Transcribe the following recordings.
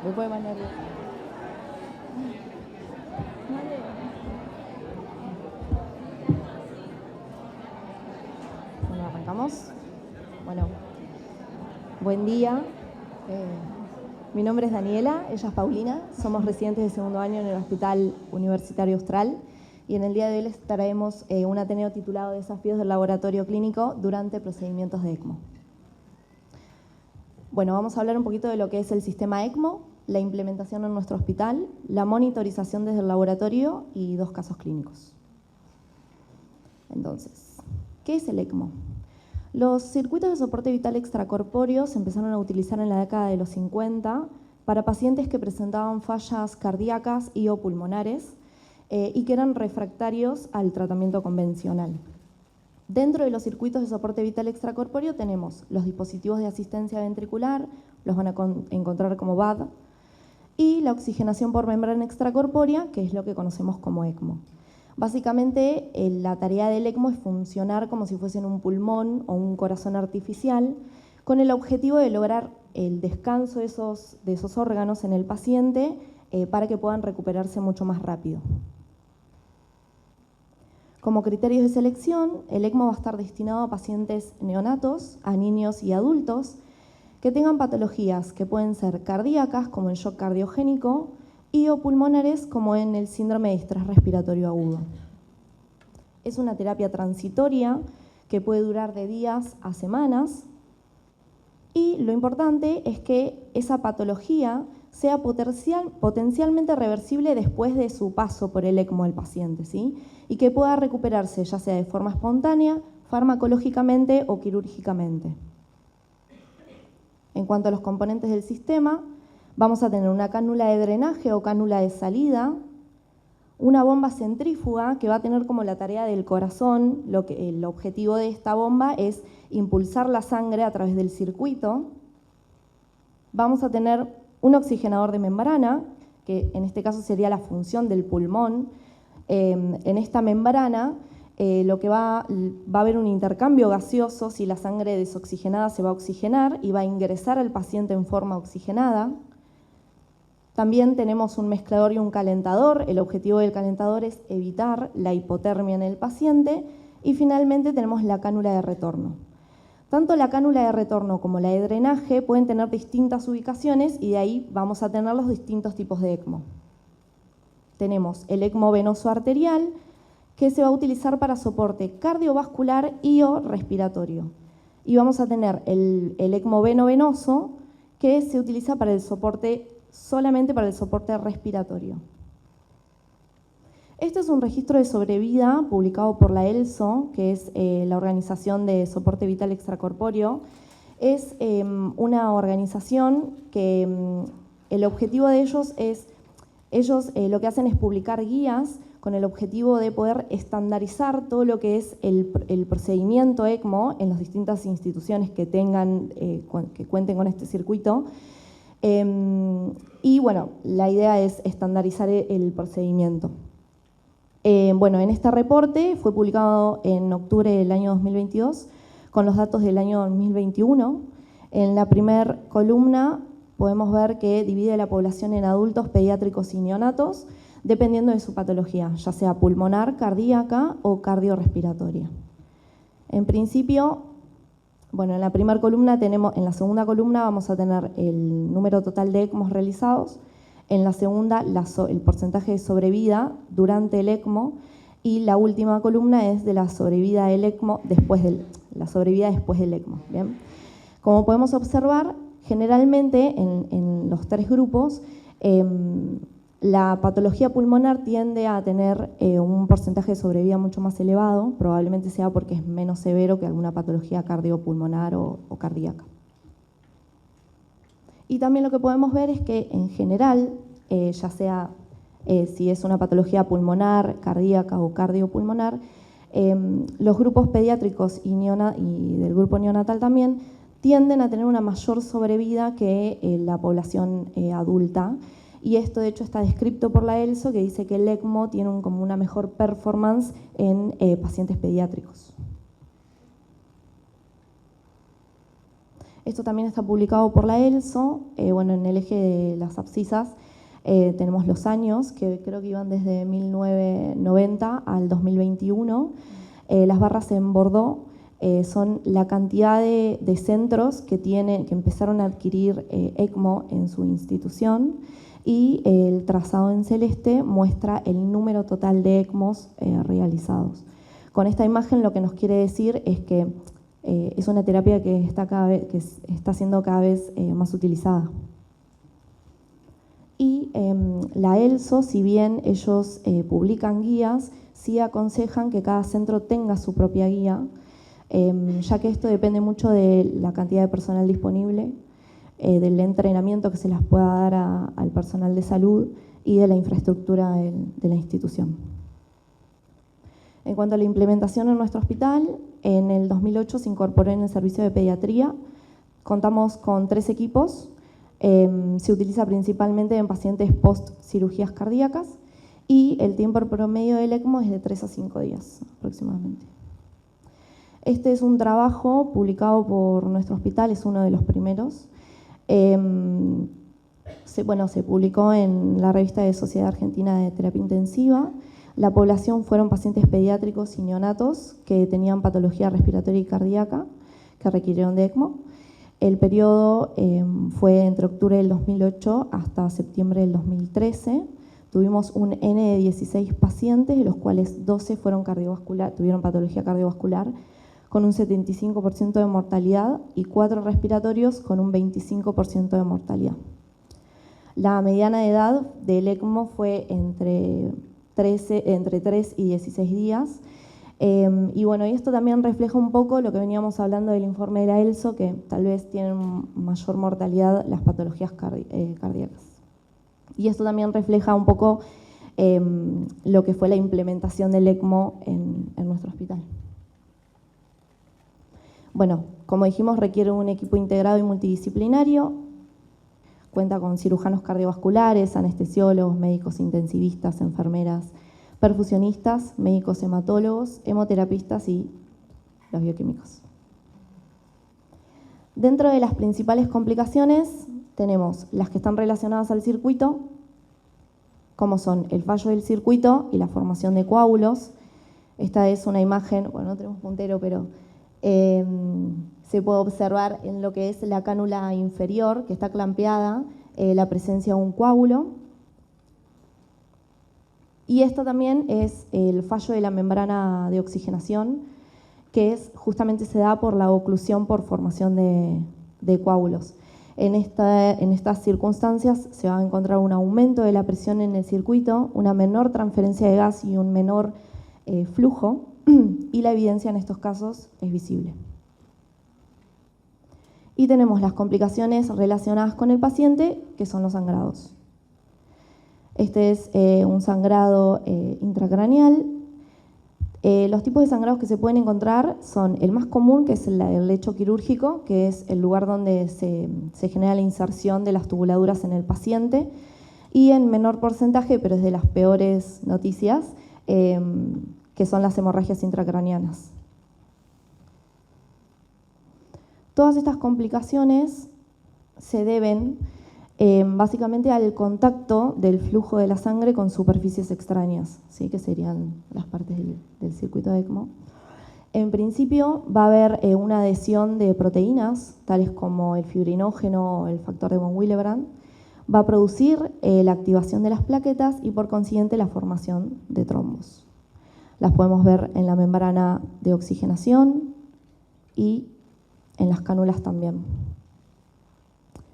Me puede mandar. Bueno, arrancamos. Bueno, buen día. Mi nombre es Daniela, ella es Paulina. Somos residentes de segundo año en el Hospital Universitario Austral y en el día de hoy les traemos un ateneo titulado Desafíos del Laboratorio Clínico durante procedimientos de ECMO. Bueno, vamos a hablar un poquito de lo que es el sistema ECMO, la implementación en nuestro hospital, la monitorización desde el laboratorio y 2 casos clínicos. Entonces, ¿qué es el ECMO? Los circuitos de soporte vital extracorpóreo se empezaron a utilizar en la década de los 50 para pacientes que presentaban fallas cardíacas y o pulmonares y que eran refractarios al tratamiento convencional. Dentro de los circuitos de soporte vital extracorpóreo tenemos los dispositivos de asistencia ventricular, los van a encontrar como VAD, y la oxigenación por membrana extracorpórea, que es lo que conocemos como ECMO. Básicamente, la tarea del ECMO es funcionar como si fuesen un pulmón o un corazón artificial, con el objetivo de lograr el descanso de esos órganos en el paciente para que puedan recuperarse mucho más rápido. Como criterios de selección, el ECMO va a estar destinado a pacientes neonatos, a niños y adultos que tengan patologías que pueden ser cardíacas, como el shock cardiogénico, y o pulmonares, como en el síndrome de estrés respiratorio agudo. Es una terapia transitoria que puede durar de días a semanas y lo importante es que esa patología sea potencialmente reversible después de su paso por el ECMO del paciente, ¿sí? Y que pueda recuperarse ya sea de forma espontánea, farmacológicamente o quirúrgicamente. En cuanto a los componentes del sistema, vamos a tener una cánula de drenaje o cánula de salida, una bomba centrífuga que va a tener como la tarea del corazón, el objetivo de esta bomba es impulsar la sangre a través del circuito. Vamos a tener un oxigenador de membrana, que en este caso sería la función del pulmón. En esta membrana lo que va a haber un intercambio gaseoso, si la sangre desoxigenada se va a oxigenar y va a ingresar al paciente en forma oxigenada. También tenemos un mezclador y un calentador. El objetivo del calentador es evitar la hipotermia en el paciente. Y finalmente tenemos la cánula de retorno. Tanto la cánula de retorno como la de drenaje pueden tener distintas ubicaciones y de ahí vamos a tener los distintos tipos de ECMO. Tenemos el ECMO venoso arterial, que se va a utilizar para soporte cardiovascular y o respiratorio. Y vamos a tener el ECMO veno-venoso, que se utiliza para el soporte, solamente para el soporte respiratorio. Este es un registro de sobrevida publicado por la ELSO, que es la Organización de Soporte Vital Extracorpóreo. Es una organización que el objetivo de ellos es, lo que hacen es publicar guías con el objetivo de poder estandarizar todo lo que es el procedimiento ECMO en las distintas instituciones que tengan, que cuenten con este circuito. Y bueno, la idea es estandarizar el procedimiento. Bueno, en este reporte fue publicado en octubre del año 2022 con los datos del año 2021. En la primera columna podemos ver que divide la población en adultos, pediátricos y neonatos, dependiendo de su patología, ya sea pulmonar, cardíaca o cardiorrespiratoria. En principio, bueno, en la primera columna en la segunda columna vamos a tener el número total de ECMOs realizados, en la segunda el porcentaje de sobrevida durante el ECMO y la última columna es de la sobrevida del ECMO después del ECMO. ¿Bien? Como podemos observar, generalmente en los 3 grupos la patología pulmonar tiende a tener un porcentaje de sobrevida mucho más elevado, probablemente sea porque es menos severo que alguna patología cardiopulmonar o cardíaca. Y también lo que podemos ver es que en general, ya sea si es una patología pulmonar, cardíaca o cardiopulmonar, los grupos pediátricos y del grupo neonatal también tienden a tener una mayor sobrevida que la población adulta. Y esto de hecho está descrito por la ELSO, que dice que el ECMO tiene como una mejor performance en pacientes pediátricos. Esto también está publicado por la ELSO. Bueno, en el eje de las abscisas tenemos los años, que creo que iban desde 1990 al 2021. Las barras en Bordeaux son la cantidad de centros que empezaron a adquirir ECMO en su institución, y el trazado en celeste muestra el número total de ECMOs realizados. Con esta imagen lo que nos quiere decir es que es una terapia que está siendo cada vez más utilizada. Y la ELSO, si bien ellos publican guías, sí aconsejan que cada centro tenga su propia guía, ya que esto depende mucho de la cantidad de personal disponible, del entrenamiento que se les pueda dar al personal de salud y de la infraestructura de la institución. En cuanto a la implementación en nuestro hospital, en el 2008 se incorporó en el servicio de pediatría. Contamos con 3 equipos. Se utiliza principalmente en pacientes post-cirugías cardíacas y el tiempo promedio del ECMO es de 3 a 5 días aproximadamente. Este es un trabajo publicado por nuestro hospital, es uno de los primeros. Se publicó en la revista de Sociedad Argentina de Terapia Intensiva. La población fueron pacientes pediátricos y neonatos que tenían patología respiratoria y cardíaca que requirieron de ECMO. El periodo fue entre octubre del 2008 hasta septiembre del 2013. Tuvimos un N de 16 pacientes, de los cuales 12 tuvieron patología cardiovascular con un 75% de mortalidad y 4 respiratorios con un 25% de mortalidad. La mediana de edad del ECMO fue entre 3 y 16 días. Y bueno, y esto también refleja un poco lo que veníamos hablando del informe de la ELSO, que tal vez tienen mayor mortalidad las patologías cardíacas. Y esto también refleja un poco lo que fue la implementación del ECMO en nuestro hospital. Bueno, como dijimos, requiere un equipo integrado y multidisciplinario. Cuenta con cirujanos cardiovasculares, anestesiólogos, médicos intensivistas, enfermeras, perfusionistas, médicos hematólogos, hemoterapistas y los bioquímicos. Dentro de las principales complicaciones tenemos las que están relacionadas al circuito, como son el fallo del circuito y la formación de coágulos. Esta es una imagen, bueno, no tenemos puntero, pero se puede observar en lo que es la cánula inferior, que está clampeada, la presencia de un coágulo. Y esto también es el fallo de la membrana de oxigenación, que justamente se da por la oclusión por formación de coágulos. En estas circunstancias se va a encontrar un aumento de la presión en el circuito, una menor transferencia de gas y un menor flujo, y la evidencia en estos casos es visible. Y tenemos las complicaciones relacionadas con el paciente, que son los sangrados. Este es un sangrado intracraneal. Los tipos de sangrados que se pueden encontrar son el más común, que es el lecho quirúrgico, que es el lugar donde se genera la inserción de las tubuladuras en el paciente, y en menor porcentaje, pero es de las peores noticias, que son las hemorragias intracraneanas. Todas estas complicaciones se deben básicamente al contacto del flujo de la sangre con superficies extrañas, ¿sí? Que serían las partes del circuito de ECMO. En principio va a haber una adhesión de proteínas, tales como el fibrinógeno o el factor de von Willebrand. Va a producir la activación de las plaquetas y por consiguiente la formación de trombos. Las podemos ver en la membrana de oxigenación y en las cánulas también.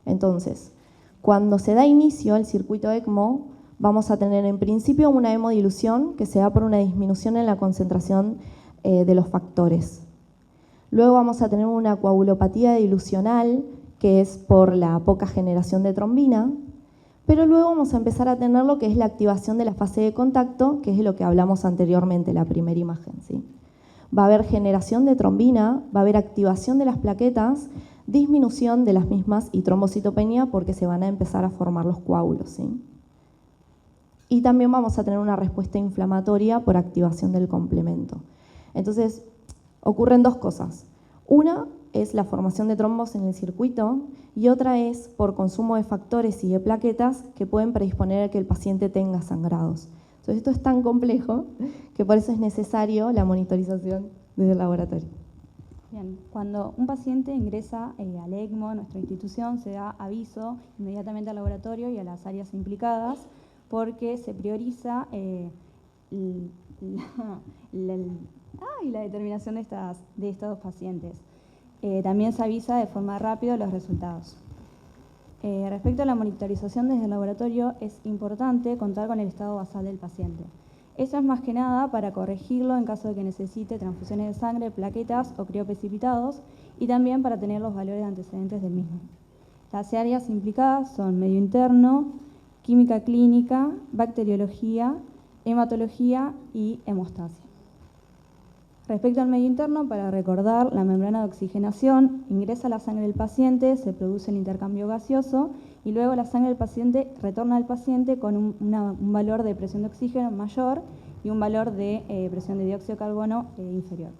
Entonces, cuando se da inicio al circuito ECMO, vamos a tener en principio una hemodilución que se da por una disminución en la concentración de los factores. Luego vamos a tener una coagulopatía dilucional, que es por la poca generación de trombina, pero luego vamos a empezar a tener lo que es la activación de la fase de contacto, que es de lo que hablamos anteriormente, la primera imagen, ¿sí? Va a haber generación de trombina, va a haber activación de las plaquetas, disminución de las mismas y trombocitopenia porque se van a empezar a formar los coágulos, ¿sí? Y también vamos a tener una respuesta inflamatoria por activación del complemento. Entonces, ocurren dos cosas. Una, es la formación de trombos en el circuito y otra es por consumo de factores y de plaquetas que pueden predisponer a que el paciente tenga sangrados. Entonces esto es tan complejo que por eso es necesario la monitorización desde el laboratorio. Bien, cuando un paciente ingresa al ECMO, a nuestra institución, se da aviso inmediatamente al laboratorio y a las áreas implicadas porque se prioriza la determinación de estos pacientes. También se avisa de forma rápida los resultados. Respecto a la monitorización desde el laboratorio, es importante contar con el estado basal del paciente. Eso es más que nada para corregirlo en caso de que necesite transfusiones de sangre, plaquetas o crioprecipitados y también para tener los valores antecedentes del mismo. Las áreas implicadas son medio interno, química clínica, bacteriología, hematología y hemostasia. Respecto al medio interno, para recordar, la membrana de oxigenación ingresa la sangre del paciente, se produce el intercambio gaseoso y luego la sangre del paciente retorna al paciente con un valor de presión de oxígeno mayor y un valor de presión de dióxido de carbono inferior.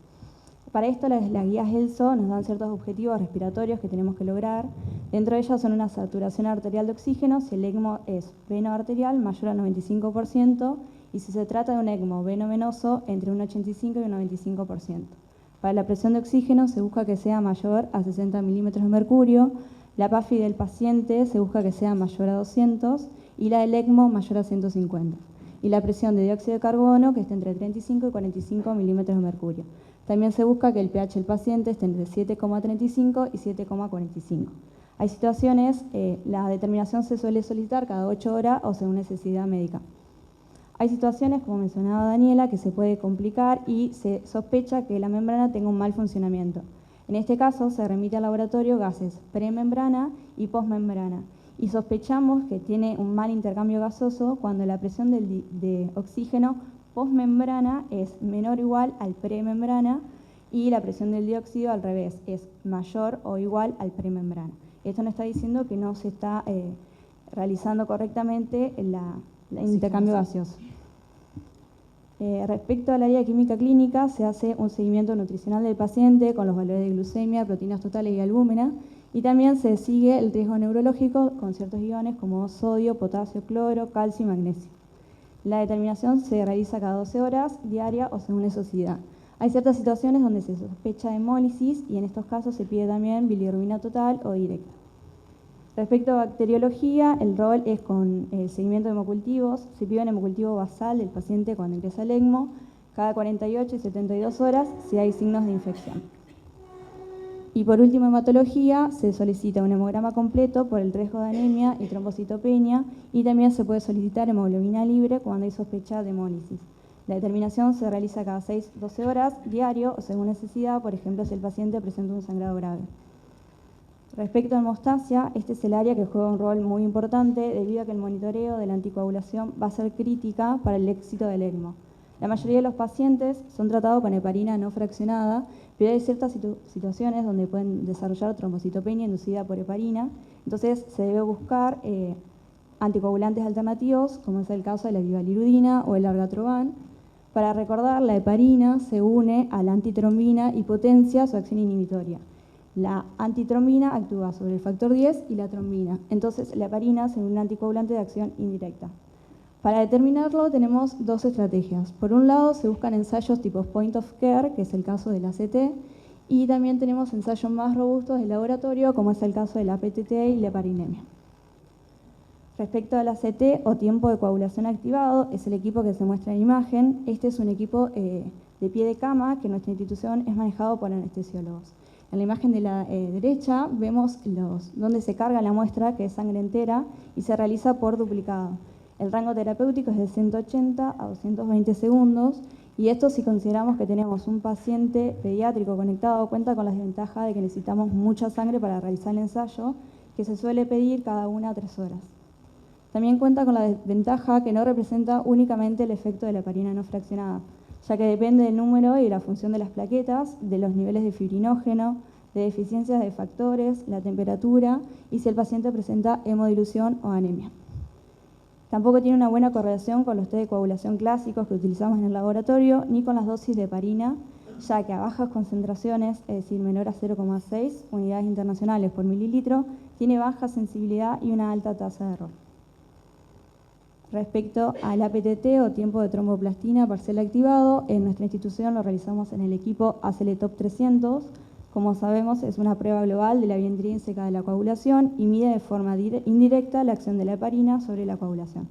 Para esto las guías ELSO nos dan ciertos objetivos respiratorios que tenemos que lograr. Dentro de ellos son una saturación arterial de oxígeno, si el ECMO es veno arterial mayor al 95%, y si se trata de un ECMO veno-venoso, entre un 85 y un 95%. Para la presión de oxígeno se busca que sea mayor a 60 milímetros de mercurio, la PAFI del paciente se busca que sea mayor a 200 y la del ECMO mayor a 150. Y la presión de dióxido de carbono que esté entre 35 y 45 milímetros de mercurio. También se busca que el pH del paciente esté entre 7,35 y 7,45. Hay situaciones, la determinación se suele solicitar cada 8 horas o según necesidad médica. Hay situaciones, como mencionaba Daniela, que se puede complicar y se sospecha que la membrana tenga un mal funcionamiento. En este caso, se remite al laboratorio gases premembrana y posmembrana. Y sospechamos que tiene un mal intercambio gasoso cuando la presión de oxígeno posmembrana es menor o igual al premembrana y la presión del dióxido al revés, es mayor o igual al premembrana. Esto nos está diciendo que no se está realizando correctamente el intercambio gaseoso. Respecto al área de química clínica, se hace un seguimiento nutricional del paciente con los valores de glucemia, proteínas totales y albúmina, y también se sigue el riesgo neurológico con ciertos iones como sodio, potasio, cloro, calcio y magnesio. La determinación se realiza cada 12 horas, diaria o según necesidad. Hay ciertas situaciones donde se sospecha hemólisis y en estos casos se pide también bilirrubina total o directa. Respecto a bacteriología, el rol es con el seguimiento de hemocultivos. Se pide un hemocultivo basal del paciente cuando ingresa al ECMO, cada 48 y 72 horas si hay signos de infección. Y por último, hematología, se solicita un hemograma completo por el riesgo de anemia y trombocitopenia y también se puede solicitar hemoglobina libre cuando hay sospecha de hemólisis. La determinación se realiza cada 6-12 horas, diario o según necesidad, por ejemplo, si el paciente presenta un sangrado grave. Respecto a hemostasia, este es el área que juega un rol muy importante debido a que el monitoreo de la anticoagulación va a ser crítica para el éxito del ECMO. La mayoría de los pacientes son tratados con heparina no fraccionada, pero hay ciertas situaciones donde pueden desarrollar trombocitopenia inducida por heparina, entonces se debe buscar anticoagulantes alternativos, como es el caso de la bivalirudina o el argatroban. Para recordar, la heparina se une a la antitrombina y potencia su acción inhibitoria. La antitrombina actúa sobre el factor 10 y la trombina. Entonces, la heparina es un anticoagulante de acción indirecta. Para determinarlo tenemos dos estrategias. Por un lado, se buscan ensayos tipo point of care, que es el caso del ACT, y también tenemos ensayos más robustos de laboratorio, como es el caso de la PTT y la heparinemia. Respecto al ACT o tiempo de coagulación activado, es el equipo que se muestra en imagen. Este es un equipo de pie de cama que en nuestra institución es manejado por anestesiólogos. En la imagen de la derecha vemos donde se carga la muestra, que es sangre entera, y se realiza por duplicado. El rango terapéutico es de 180 a 220 segundos, y esto si consideramos que tenemos un paciente pediátrico conectado, cuenta con la desventaja de que necesitamos mucha sangre para realizar el ensayo, que se suele pedir cada 1 a 3 horas. También cuenta con la desventaja que no representa únicamente el efecto de la heparina no fraccionada, ya que depende del número y de la función de las plaquetas, de los niveles de fibrinógeno, de deficiencias de factores, la temperatura y si el paciente presenta hemodilución o anemia. Tampoco tiene una buena correlación con los test de coagulación clásicos que utilizamos en el laboratorio, ni con las dosis de heparina, ya que a bajas concentraciones, es decir, menor a 0,6 unidades internacionales por mililitro, tiene baja sensibilidad y una alta tasa de error. Respecto al APTT o tiempo de tromboplastina parcial activado, en nuestra institución lo realizamos en el equipo ACELETOP 300. Como sabemos, es una prueba global de la vía intrínseca de la coagulación y mide de forma indirecta la acción de la heparina sobre la coagulación.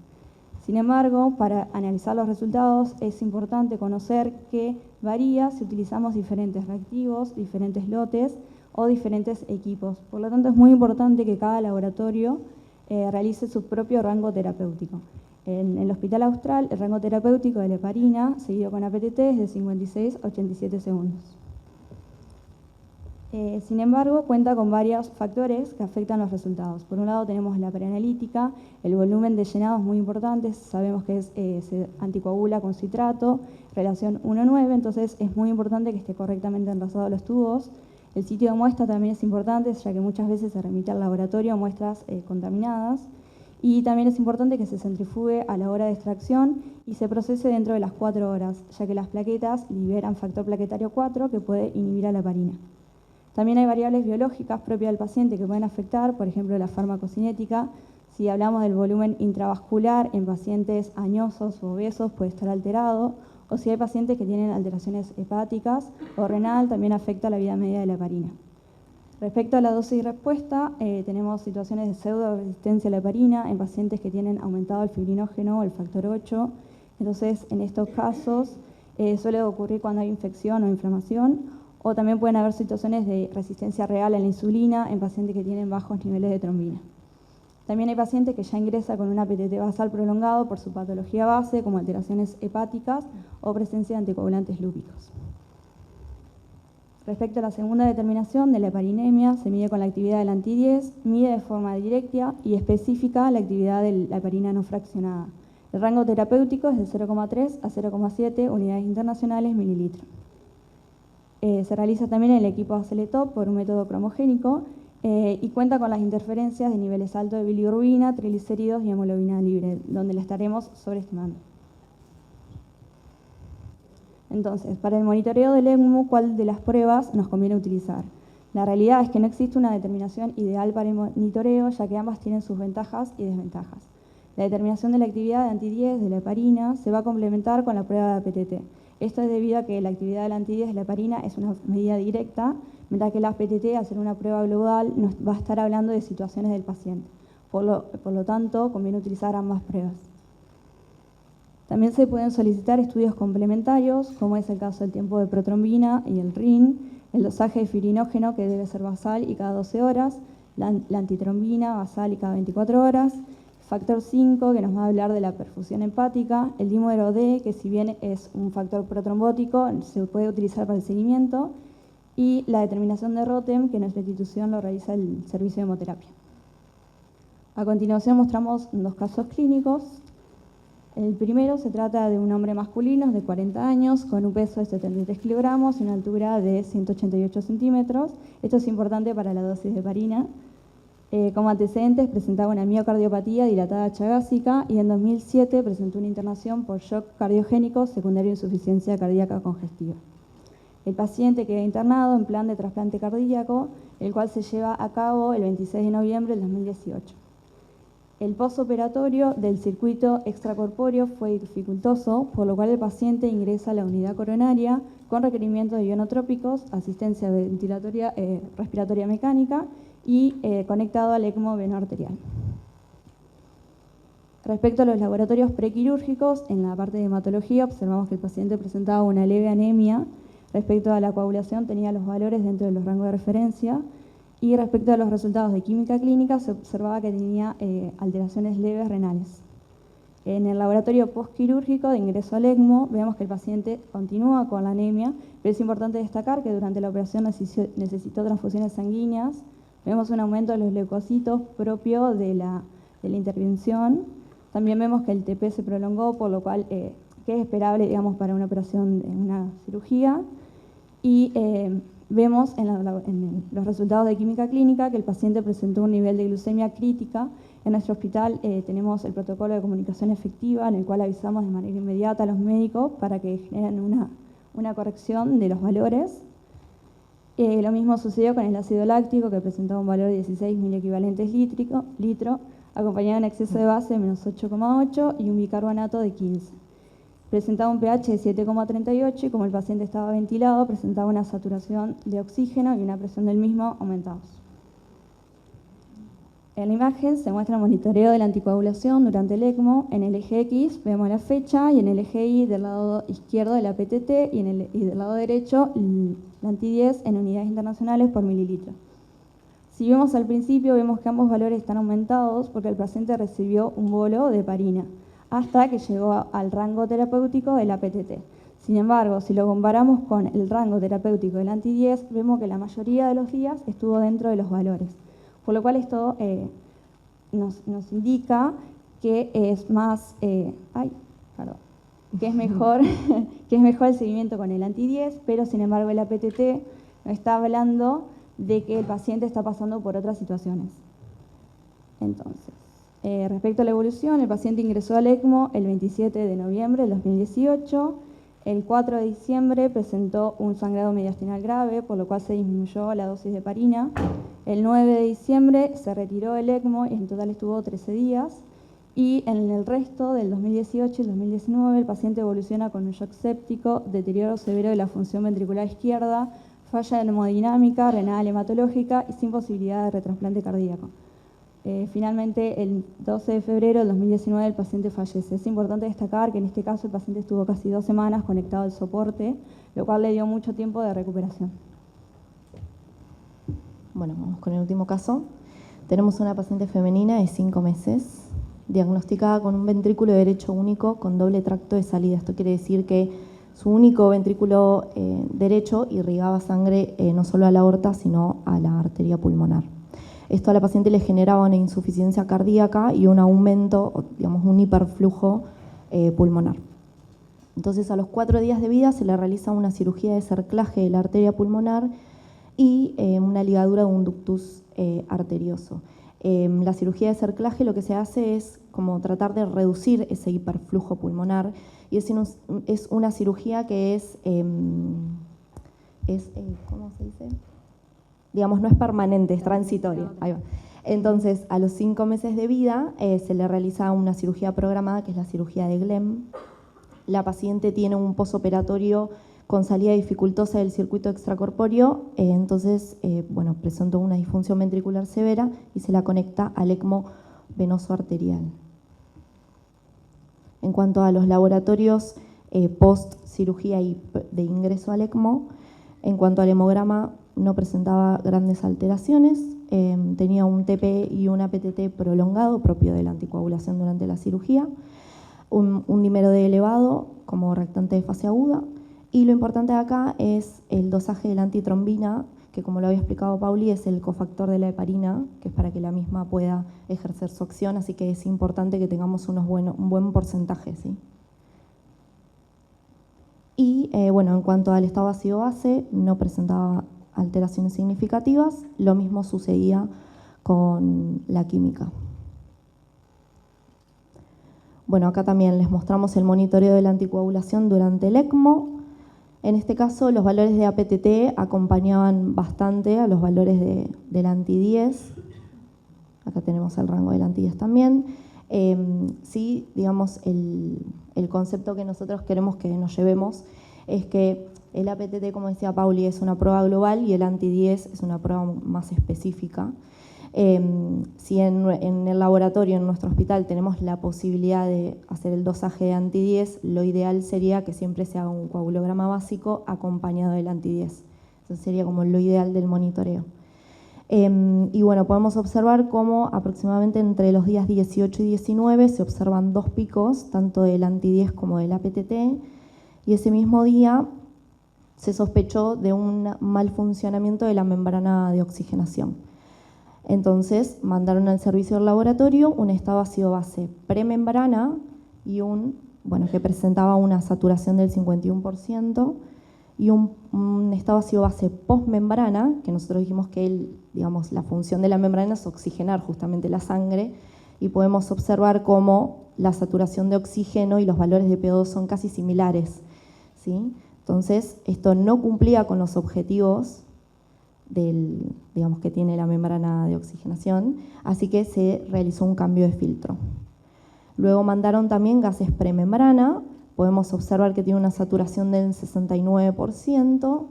Sin embargo, para analizar los resultados es importante conocer que varía si utilizamos diferentes reactivos, diferentes lotes o diferentes equipos. Por lo tanto, es muy importante que cada laboratorio realice su propio rango terapéutico. En el Hospital Austral, el rango terapéutico de la heparina, seguido con APTT, es de 56 a 87 segundos. Sin embargo, cuenta con varios factores que afectan los resultados. Por un lado tenemos la preanalítica, el volumen de llenado es muy importante, sabemos que se anticoagula con citrato, relación 1:9, entonces es muy importante que esté correctamente enrasados los tubos. El sitio de muestra también es importante, ya que muchas veces se remite al laboratorio muestras contaminadas. Y también es importante que se centrifugue a la hora de extracción y se procese dentro de las 4 horas, ya que las plaquetas liberan factor plaquetario 4 que puede inhibir a la heparina. También hay variables biológicas propias del paciente que pueden afectar, por ejemplo, la farmacocinética. Si hablamos del volumen intravascular en pacientes añosos o obesos puede estar alterado, o si hay pacientes que tienen alteraciones hepáticas o renal, también afecta la vida media de la heparina. Respecto a la dosis y respuesta, tenemos situaciones de pseudo-resistencia a la heparina en pacientes que tienen aumentado el fibrinógeno o el factor 8. Entonces, en estos casos suele ocurrir cuando hay infección o inflamación, o también pueden haber situaciones de resistencia real a la insulina en pacientes que tienen bajos niveles de trombina. También hay pacientes que ya ingresan con un APTT basal prolongado por su patología base, como alteraciones hepáticas o presencia de anticoagulantes lúpicos. Respecto a la segunda determinación de la heparinemia, se mide con la actividad del anti-10, mide de forma directa y específica la actividad de la heparina no fraccionada. El rango terapéutico es de 0,3 a 0,7 unidades internacionales mililitro. Se realiza también en el equipo ACELETOP por un método cromogénico y cuenta con las interferencias de niveles altos de bilirrubina, triglicéridos y hemoglobina libre, donde la estaremos sobreestimando. Entonces, para el monitoreo del ECMO, ¿cuál de las pruebas nos conviene utilizar? La realidad es que no existe una determinación ideal para el monitoreo, ya que ambas tienen sus ventajas y desventajas. La determinación de la actividad de anti-10 de la heparina se va a complementar con la prueba de APTT. Esto es debido a que la actividad del anti-10 de la heparina es una medida directa, mientras que la APTT, al ser una prueba global, nos va a estar hablando de situaciones del paciente. Por lo tanto, conviene utilizar ambas pruebas. También se pueden solicitar estudios complementarios, como es el caso del tiempo de protrombina y el RIN, el dosaje de fibrinógeno, que debe ser basal y cada 12 horas, la antitrombina basal y cada 24 horas, factor 5, que nos va a hablar de la perfusión hepática, el dímero D, que si bien es un factor protrombótico, se puede utilizar para el seguimiento, y la determinación de ROTEM, que nuestra institución lo realiza el servicio de hemoterapia. A continuación mostramos 2 casos clínicos. El primero se trata de un hombre masculino de 40 años con un peso de 73 kilogramos y una altura de 188 centímetros. Esto es importante para la dosis de heparina. Como antecedentes presentaba una miocardiopatía dilatada chagásica y en 2007 presentó una internación por shock cardiogénico secundario a insuficiencia cardíaca congestiva. El paciente queda internado en plan de trasplante cardíaco, el cual se lleva a cabo el 26 de noviembre del 2018. El postoperatorio del circuito extracorpóreo fue dificultoso, por lo cual el paciente ingresa a la unidad coronaria con requerimiento de ionotrópicos, asistencia ventilatoria, respiratoria mecánica y conectado al ECMO venoarterial. Respecto a los laboratorios prequirúrgicos, en la parte de hematología observamos que el paciente presentaba una leve anemia. Respecto a la coagulación tenía los valores dentro de los rangos de referencia. Y respecto a los resultados de química clínica, se observaba que tenía alteraciones leves renales. En el laboratorio postquirúrgico de ingreso al ECMO, vemos que el paciente continúa con la anemia, pero es importante destacar que durante la operación necesitó transfusiones sanguíneas. Vemos un aumento de los leucocitos propio de la intervención. También vemos que el TP se prolongó, por lo cual que es esperable, digamos, para una operación, una cirugía. Y vemos en los resultados de química clínica que el paciente presentó un nivel de glucemia crítica. En nuestro hospital tenemos el protocolo de comunicación efectiva en el cual avisamos de manera inmediata a los médicos para que generen una corrección de los valores. Lo mismo sucedió con el ácido láctico, que presentaba un valor de 16 miliequivalentes litro, acompañado de un exceso de base de menos 8,8 y un bicarbonato de 15. Presentaba un pH de 7,38 y como el paciente estaba ventilado, presentaba una saturación de oxígeno y una presión del mismo aumentados. En la imagen se muestra el monitoreo de la anticoagulación durante el ECMO. En el eje X vemos la fecha y en el eje Y del lado izquierdo de la PTT y del lado derecho la anti-10 en unidades internacionales por mililitro. Si vemos al principio, vemos que ambos valores están aumentados porque el paciente recibió un bolo de heparina hasta que llegó al rango terapéutico de la PTT. Sin embargo, si lo comparamos con el rango terapéutico del anti-10, vemos que la mayoría de los días estuvo dentro de los valores. Por lo cual esto nos indica que es más, que es mejor el seguimiento con el anti-10, pero sin embargo el APTT nos está hablando de que el paciente está pasando por otras situaciones. Entonces, respecto a la evolución, el paciente ingresó al ECMO el 27 de noviembre del 2018. El 4 de diciembre presentó un sangrado mediastinal grave, por lo cual se disminuyó la dosis de heparina. El 9 de diciembre se retiró el ECMO y en total estuvo 13 días. Y en el resto del 2018 y 2019 el paciente evoluciona con un shock séptico, deterioro severo de la función ventricular izquierda, falla hemodinámica, renal hematológica y sin posibilidad de retrasplante cardíaco. Finalmente, el 12 de febrero del 2019 el paciente fallece. Es importante destacar que en este caso el paciente estuvo casi 2 semanas conectado al soporte, lo cual le dio mucho tiempo de recuperación. Bueno, vamos con el último caso. Tenemos una paciente femenina de 5 meses, diagnosticada con un ventrículo derecho único con doble tracto de salida. Esto quiere decir que su único ventrículo derecho irrigaba sangre no solo a la aorta, sino a la arteria pulmonar. Esto a la paciente le generaba una insuficiencia cardíaca y un aumento, digamos, un hiperflujo pulmonar. Entonces, a los 4 días de vida se le realiza una cirugía de cerclaje de la arteria pulmonar y una ligadura de un ductus arterioso. La cirugía de cerclaje lo que se hace es como tratar de reducir ese hiperflujo pulmonar y es una cirugía que ¿cómo se dice? Digamos, no es permanente, es transitoria. Ahí va. Entonces, a los 5 meses de vida se le realiza una cirugía programada, que es la cirugía de Glenn. La paciente tiene un posoperatorio con salida dificultosa del circuito extracorpóreo, entonces, presentó una disfunción ventricular severa y se la conecta al ECMO venoso arterial. En cuanto a los laboratorios post cirugía y de ingreso al ECMO, en cuanto al hemograma, no presentaba grandes alteraciones, tenía un TP y un APTT prolongado propio de la anticoagulación durante la cirugía, un dímero D elevado como reactante de fase aguda, y lo importante de acá es el dosaje de la antitrombina, que como lo había explicado Pauli, es el cofactor de la heparina, que es para que la misma pueda ejercer su acción, así que es importante que tengamos un buen porcentaje, ¿sí? Y en cuanto al estado ácido-base, no presentaba alteraciones significativas, lo mismo sucedía con la química. Bueno, acá también les mostramos el monitoreo de la anticoagulación durante el ECMO. En este caso, los valores de APTT acompañaban bastante a los valores del anti-10. Acá tenemos el rango del anti-10 también. Sí, digamos, el concepto que nosotros queremos que nos llevemos es que el APTT, como decía Pauli, es una prueba global y el anti-10 es una prueba más específica. Si en el laboratorio, en nuestro hospital, tenemos la posibilidad de hacer el dosaje de anti-10, lo ideal sería que siempre se haga un coagulograma básico acompañado del anti-10. Eso sería como lo ideal del monitoreo. Y bueno, podemos observar cómo aproximadamente entre los días 18 y 19 se observan 2 picos, tanto del anti-10 como del APTT, y ese mismo día se sospechó de un mal funcionamiento de la membrana de oxigenación. Entonces mandaron al servicio del laboratorio un estado ácido-base premembrana y que presentaba una saturación del 51%, y un estado ácido-base postmembrana, que nosotros dijimos que la función de la membrana es oxigenar justamente la sangre, y podemos observar cómo la saturación de oxígeno y los valores de PO2 son casi similares, ¿sí? Entonces, esto no cumplía con los objetivos digamos, que tiene la membrana de oxigenación, así que se realizó un cambio de filtro. Luego mandaron también gases premembrana, podemos observar que tiene una saturación del 69%,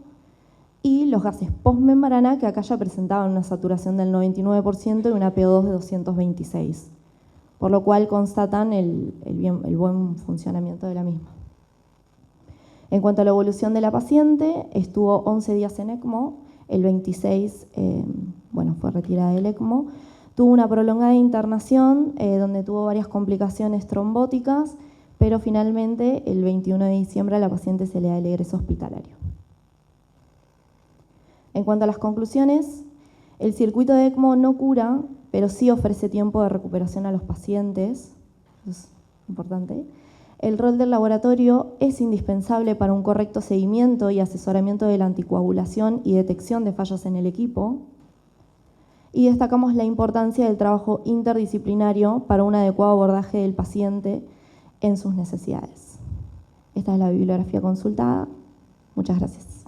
y los gases postmembrana, que acá ya presentaban una saturación del 99% y una PO2 de 226, por lo cual constatan el buen funcionamiento de la misma. En cuanto a la evolución de la paciente, estuvo 11 días en ECMO, el 26 fue retirada del ECMO, tuvo una prolongada internación donde tuvo varias complicaciones trombóticas, pero finalmente el 21 de diciembre a la paciente se le da el egreso hospitalario. En cuanto a las conclusiones, el circuito de ECMO no cura, pero sí ofrece tiempo de recuperación a los pacientes, eso es importante. El rol del laboratorio es indispensable para un correcto seguimiento y asesoramiento de la anticoagulación y detección de fallos en el equipo. Y destacamos la importancia del trabajo interdisciplinario para un adecuado abordaje del paciente en sus necesidades. Esta es la bibliografía consultada. Muchas gracias.